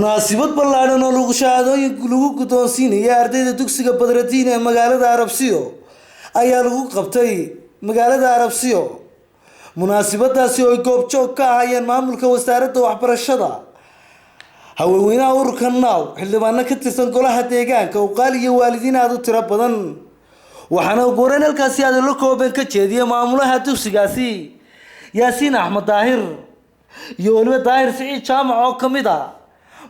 munaasabad ballaaran oo lagu shahaadooyin lagu guddoonsiinaya ardayda dugsiga Badratiin ee magaalada Arabsiyo ayaa lagu qabtay magaalada Arabsiyo. munaasabadaasi oo goobjoog ka ahaayeen maamulka wasaaradda waxbarashada, haweenweynaha ururka NAW, xildhibaano ka tirsan golaha deegaanka, uqaal iyo waalidiin aad u tiro badan. waxaana ugu horreyn halkaasi aad la kooban ka jeediyay maamulaha dugsigaasi Yaasiin Axmed Daahir iyo waliba Daahir Siciid Jaamac oo kamid ah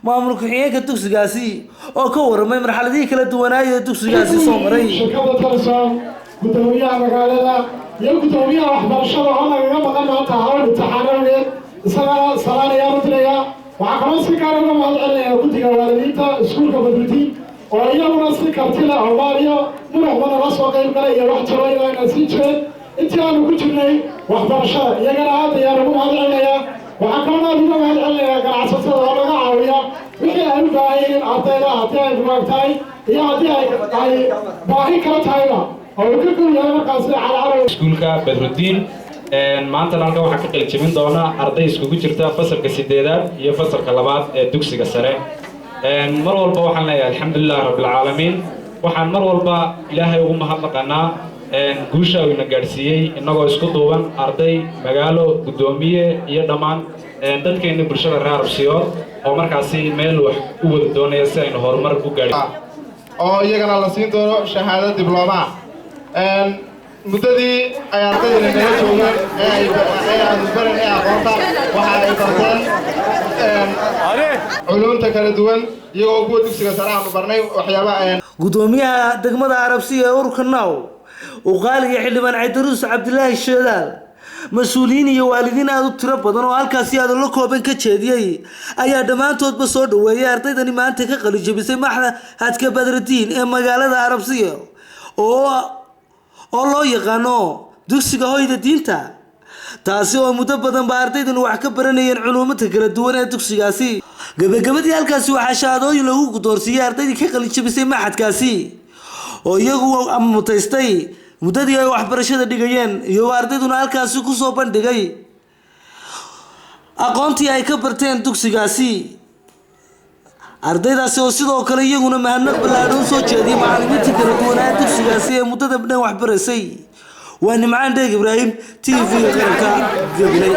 maamulka xigeenka dugsigaasi oo ka warramay marxaladii kala duwanaayay ee dugsigaasi soo maray. shirkadda Telesom, gudoomiyaha magaalada iyo gudoomiyaha waxbarashada oo naga maqan maanta hawl imtixaanadeed isaga salaanaya mudnaya. waxaa kaloo si gaar ah uga mahadcelinayaa guddiga waalidiinta iskuulka Badratiin oo iyaguna si karti leh Soomaaliya muruxdana la soo qayb galay iyo wax jiro inay sii jireen intii aanu ku jirnay waxbarashada. iyagana aad ayaan ugu mahadcelinayaa. waxaa kaloo aad uga mahadcelinayaa ganacsatada oo naga caawiya wixii ay u baahayeen ardayda haddii ay bugaagtahay iyo haddii ay baahi kala tahayba oo uu ka go'yahay markaasi calacalo iskuulka Badratiin. maanta halkan waxaan ka qalin jebin doonaa arday iskugu jirta fasalka 8aad iyo fasalka 2aad ee dugsiga sare. mar walba waxaan leeyahay alxamdulillaah rabbil caalamiin. waxaan mar walba ilaahay ugu mahadnaqanaa guusha uu na gaarsiiyay inagoo isku duuban arday, magaalo, gudoomiye iyo dhammaan dadkeena bulshada reer Arabsiyo oo markaasi meel wax u wada doonaya si aynu horumar u gaarno oo iyagana la siin doono shahaado diblooma. muddadii ay ardayda naga joogeen ee aan baran ee aqoonta waxa ay barteen culumta kala duwan iyagoo kuwa dugsiga sare aan barnay waxyaabaha gudoomiyaha degmada Arabsiyo ee ururka NAW, uqaal iyo xildhibaan Cabdiruus Cabdilaahi Sheedaal, mas'uuliyiin iyo waalidiin aad u tiro badan oo halkaasi aad la kooban ka jeediyay ayaa dhammaantoodba soo dhaweeyay ardaydani maanta ka qalin jebisay maxadka Badratiin ee magaalada Arabsiyo oo loo yaqaano dugsiga hooyada diinta, taasi oo muddo badan ba ardaydan wax ka baranayeen culuumada kala duwan ee dugsigaasi. gabagabadii halkaasi waxaa shahaadooyin lagu guddoonsiiyay ardaydii ka qalin jebisay maxadkaasi oo iyagu mutaystay muddadii ay waxbarashada dhigayeen, iyo ardayduna halkaasi ku soo bandhigay aqoontii ay ka barteen dugsigaasi. ardaydaasi oo sidoo kale iyaguna mahadnaq ballaaran u soo jeediyay macallimiinta kala duwan ee dugsigaasi ee muddada dhan wax baraysay. waa Nimcaan Deeg Ibraahim, TV qaranka Gabley.